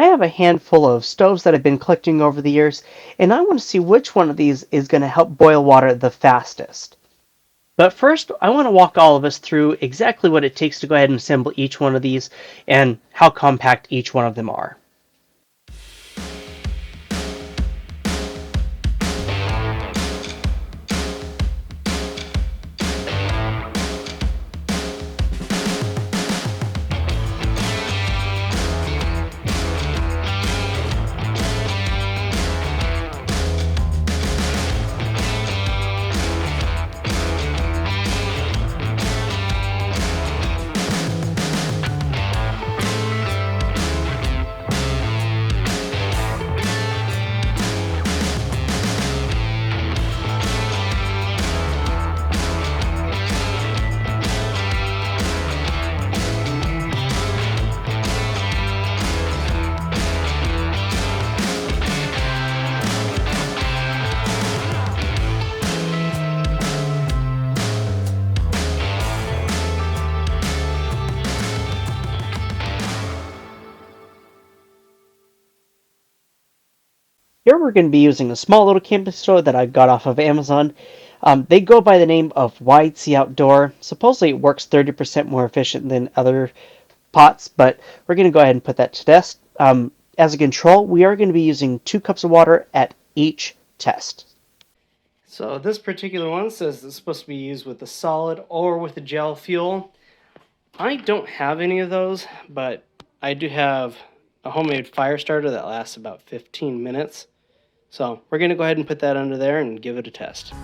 I have a handful of stoves that I've been collecting over the years, and I want to see which one of these is going to help boil water the fastest. But first, I want to walk all of us through exactly what it takes to go ahead and assemble each one of these and how compact each one of them are. Here we're going to be using a small little camping stove that I got off of Amazon. They go by the name of Wide Sea Outdoor. Supposedly it works 30% more efficient than other pots, but we're going to go ahead and put that to test. As a control, we are going to be using 2 cups of water at each test. So this particular one says it's supposed to be used with a solid or with a gel fuel. I don't have any of those, but I do have a homemade fire starter that lasts about 15 minutes. So we're going to go ahead and put that under there and give it a test.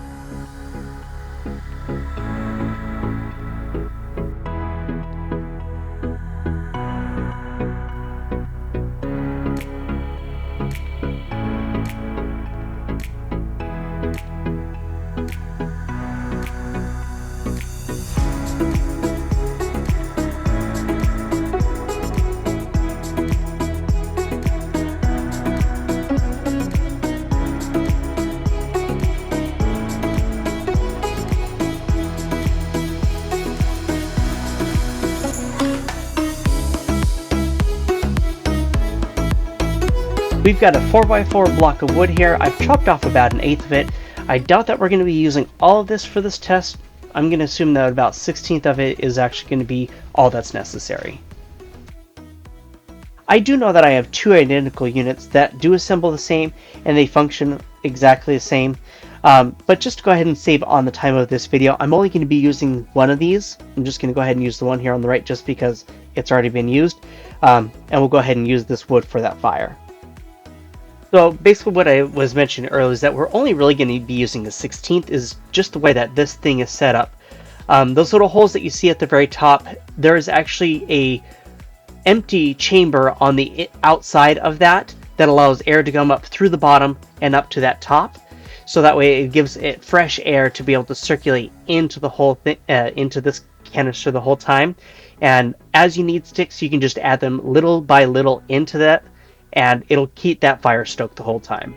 We've got a 4x4 block of wood here. I've chopped off about 1/8 of it. I doubt that we're going to be using all of this for this test. I'm going to assume that about 1/16 of it is actually going to be all that's necessary. I do know that I have 2 identical units that do assemble the same and they function exactly the same. But just to go ahead and save on the time of this video, I'm only going to be using one of these. I'm just going to go ahead and use the one here on the right just because it's already been used. And we'll go ahead and use this wood for that fire. So basically what I was mentioning earlier is that we're only really going to be using the 1/16 is just the way that this thing is set up. Those little holes that you see at the very top, there is actually a empty chamber on the outside of that allows air to come up through the bottom and up to that top. So that way it gives it fresh air to be able to circulate into the whole thing, into this canister the whole time. And as you need sticks, you can just add them little by little into that, and it'll keep that fire stoked the whole time.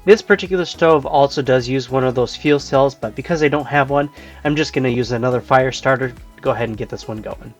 This particular stove also does use one of those fuel cells, but because I don't have one, I'm just going to use another fire starter to go ahead and get this one going.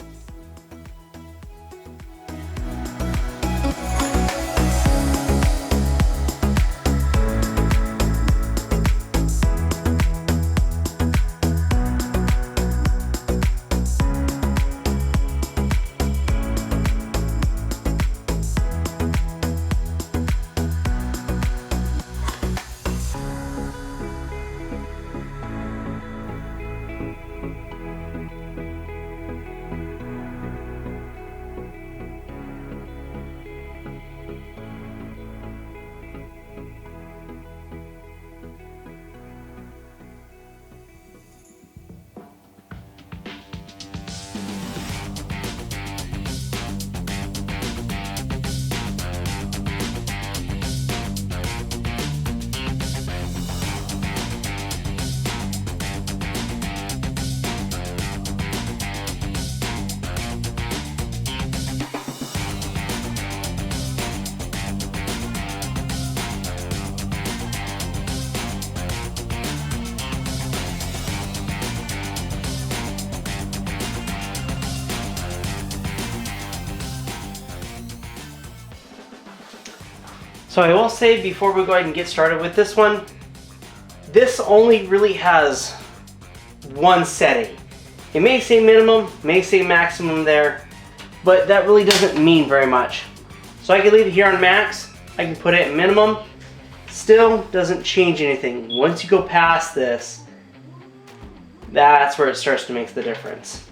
So I will say before we go ahead and get started with this one, this only really has one setting. It may say minimum, may say maximum there, but that really doesn't mean very much. So I can leave it here on max, I can put it at minimum, still doesn't change anything. Once you go past this, that's where it starts to make the difference.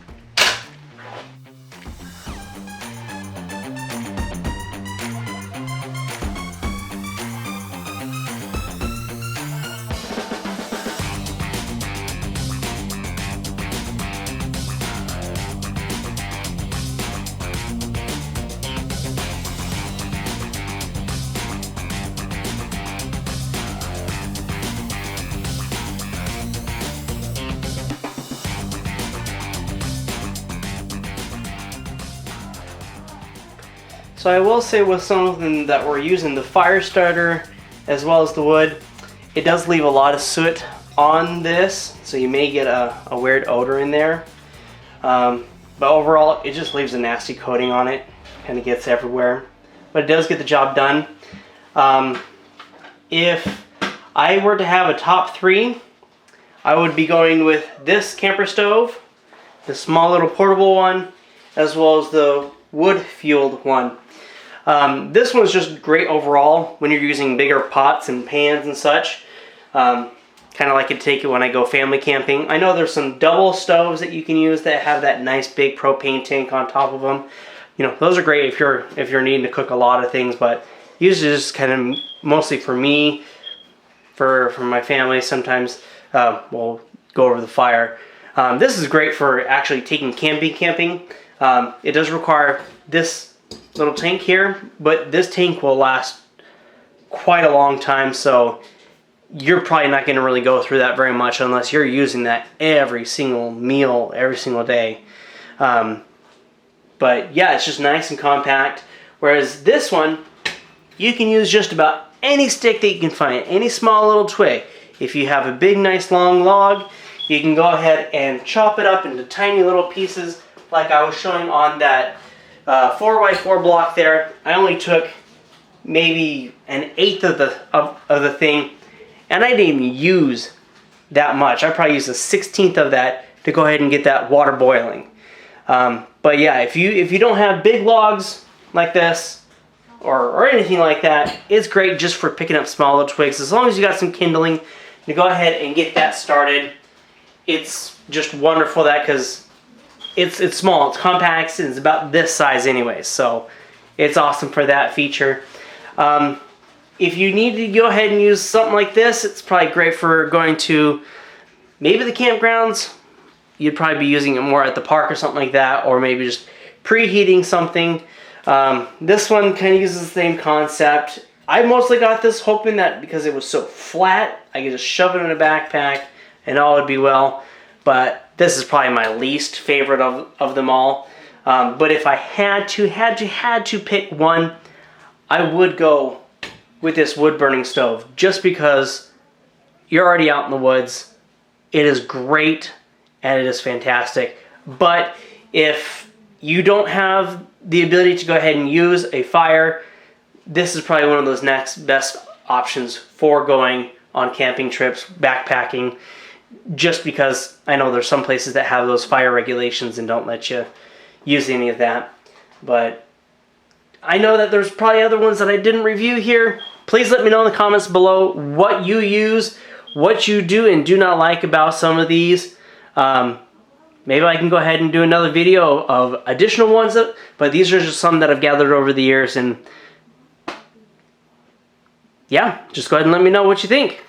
So I will say with something that we're using, the fire starter as well as the wood, it does leave a lot of soot on this, so you may get a weird odor in there. But overall, it just leaves a nasty coating on it, kind of gets everywhere. But it does get the job done. If I were to have a top 3, I would be going with this camper stove, the small little portable one, as well as the wood-fueled one. This one's just great overall when you're using bigger pots and pans and such. Kind of like to take it when I go family camping. I know there's some double stoves that you can use that have that nice big propane tank on top of them. You know, those are great if you're needing to cook a lot of things, but usually just kind of mostly for me, for my family. Sometimes we'll go over the fire. This is great for actually taking camping. It does require this little tank here, but this tank will last quite a long time, so you're probably not going to really go through that very much unless you're using that every single meal, every single day. But yeah, it's just nice and compact, whereas this one, you can use just about any stick that you can find, any small little twig. If you have a big, nice, long log, you can go ahead and chop it up into tiny little pieces like I was showing on that 4x4 block there. I only took maybe an eighth of the thing, and I didn't even use that much. I probably used a 16th of that to go ahead and get that water boiling. But yeah, if you don't have big logs like this or anything like that, it's great just for picking up small little twigs. As long as you got some kindling, you go ahead and get that started. It's just wonderful that because it's small, it's compact, and it's about this size anyway, so it's awesome for that feature. If you need to go ahead and use something like this, it's probably great for going to maybe the campgrounds. You'd probably be using it more at the park or something like that, or maybe just preheating something. This one kind of uses the same concept. I mostly got this hoping that because it was so flat, I could just shove it in a backpack and all would be well. But this is probably my least favorite of them all. But if I had to pick one, I would go with this wood burning stove, just because you're already out in the woods. It is great and it is fantastic. But if you don't have the ability to go ahead and use a fire, this is probably one of those next best options for going on camping trips, backpacking, just because I know there's some places that have those fire regulations and don't let you use any of that. But I know that there's probably other ones that I didn't review here. Please let me know in the comments below what you use, what you do and do not like about some of these. Maybe I can go ahead and do another video of additional ones, but these are just some that I've gathered over the years, and yeah, just go ahead and let me know what you think.